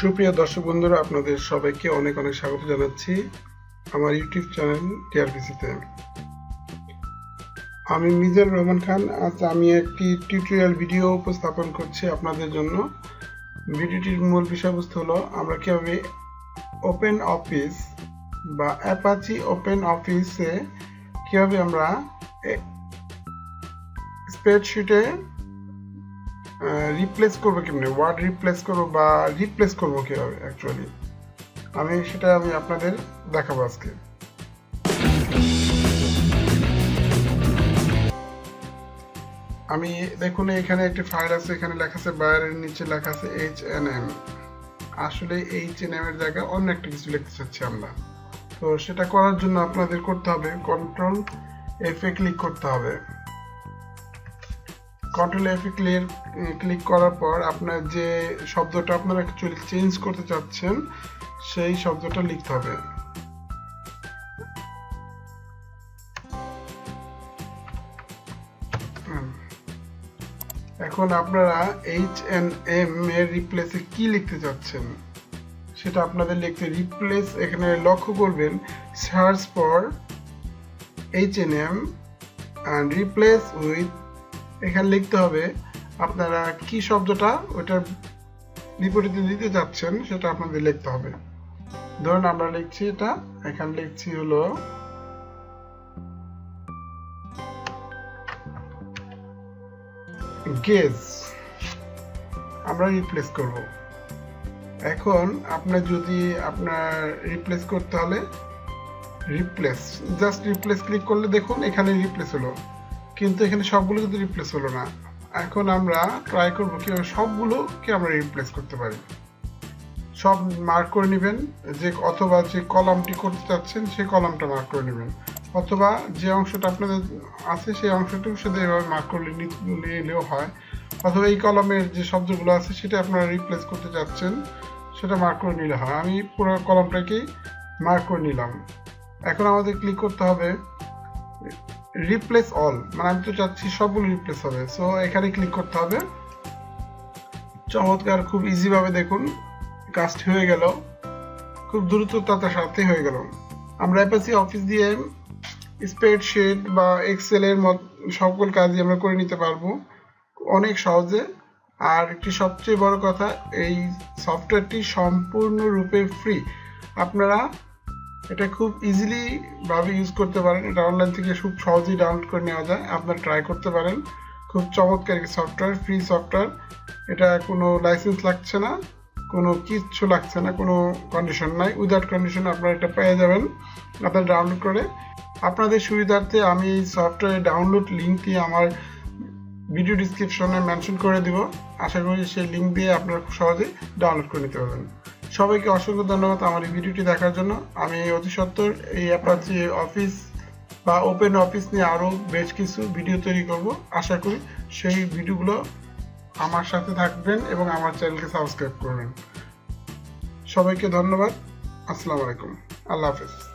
সুপ্রিয় দর্শক বন্ধুরা, আপনাদের সবাইকে অনেক অনেক স্বাগত জানাচ্ছি আমার ইউটিউব চ্যানেল টিআরপিসিতে। আমি মিজানুর রহমান খান। আজ আমি একটি টিউটোরিয়াল ভিডিও উপস্থাপন করছি আপনাদের জন্য। ভিডিওটির মূল বিষয়বস্তু হলো আমরা কিভাবে ওপেন অফিস বা অ্যাপাচি ওপেন অফিসে কিভাবে আমরা স্প্রেডশিটে রিপ্লেস করবো, কেমনি ওয়ার্ড রিপ্লেস করবো বা রিপ্লেস করবো কিভাবে অ্যাকচুয়ালি সেটা আমি আপনাদের দেখাবো আজকে। আমি দেখুন এখানে একটি ফাইল আছে, এখানে লেখা আছে বাইরের নিচে লেখা আছে HNM। আসলে HNM এর জায়গায় অন্য একটা কিছু লিখতে চাচ্ছি আমরা। তো সেটা করার জন্য আপনাদের করতে হবে Control+F এ ক্লিক করতে হবে। Control+F এ ক্লিক করার পর আপনার যে শব্দটা আপনারা অ্যাকচুয়ালি চেঞ্জ করতে চাচ্ছেন সেই শব্দটা লিখতে হবে। এখন আপনারা HNM এর রিপ্লেসে কি লিখতে চাচ্ছেন সেটা আপনাদের লিখতে রিপ্লেস, এখানে লক্ষ্য করবেন search for HNM and replace with, এখানে লিখতে হবে আপনারা কি শব্দটা ওটার বিপরীতে দিতে যাচ্ছেন সেটা আপনাদের লিখতে হবে। ধরুন আমরা লিখছি এটা, এখানে লিখছি হলো গেজ, আমরা রিপ্লেস করব। এখন আপনার যদি রিপ্লেস করতে হলে জাস্ট রিপ্লেস ক্লিক করলে দেখুন এখানে রিপ্লেস হলো, কিন্তু এখানে সবগুলো কিন্তু রিপ্লেস হলো না। এখন আমরা ট্রাই করবো কিভাবে সবগুলোকে আমরা রিপ্লেস করতে পারি। সব মার্ক করে নেবেন, অথবা যে কলামটি করতে চাচ্ছেন সেই কলামটা মার্ক করে নেবেন, অথবা যে অংশটা আপনাদের আছে সেই অংশটুকু শুধু এভাবে মার্ক করে নিলেও হয়, অথবা এই কলামের যে শব্দগুলো আছে সেটা আপনারা রিপ্লেস করতে চাচ্ছেন সেটা মার্ক করে নিলে হয়। আমি পুরো কলামটাকেই মার্ক করে নিলাম। এখন আমাদের ক্লিক করতে হবে রিপ্লেস অল, মানে আমি তো চাচ্ছি সবগুলো রিপ্লেস হবে, সো এখানে ক্লিক করতে হবে। চমৎকার, খুব ইজি ভাবে দেখুন কাজটি হয়ে গেল, খুব দ্রুততার সাথে হয়ে গেল। আমরা অ্যাপাচি অফিস দিয়ে স্প্রেডশিট বা এক্সেল এর সকল কাজই আমরা করে নিতে পারবো অনেক সহজে। আর একটি সবচেয়ে বড় কথা, এই সফটওয়্যারটি সম্পূর্ণরূপে ফ্রি। আপনারা এটা খুব ইজিলি ভাবে ইউজ করতে পারেন, এটা অনলাইন থেকে খুব সহজেই ডাউনলোড করে নেওয়া যায়, আপনারা ট্রাই করতে পারেন। খুব চমৎকার সফটওয়্যার, ফ্রি সফটওয়্যার, এটা কোনো লাইসেন্স লাগছে না, কোনো কিচ্ছু লাগছে না, কোনো কন্ডিশন নাই, উইদাউট কন্ডিশন আপনারা এটা পেয়ে যাবেন আপনারা ডাউনলোড করে। আপনাদের সুবিধার্থে আমি এই সফটওয়্যার ডাউনলোড লিঙ্কটি আমার ভিডিও ডিসক্রিপশনে মেনশন করে দিব। আশা করি সেই লিঙ্ক দিয়ে আপনারা খুব সহজেই ডাউনলোড করে নিতে পারবেন। সবাইকে অসংখ্য ধন্যবাদ আমার এই ভিডিওটি দেখার জন্য। আমি অতি সত্বর এই অ্যাপাচি অফিস বা ওপেন অফিস নিয়ে আরও বেশ কিছু ভিডিও তৈরি করব। আশা করি সেই ভিডিওগুলো আমার সাথে থাকবেন এবং আমার চ্যানেলকে সাবস্ক্রাইব করবেন। সবাইকে ধন্যবাদ। আসসালামু আলাইকুম, আল্লাহ হাফেজ।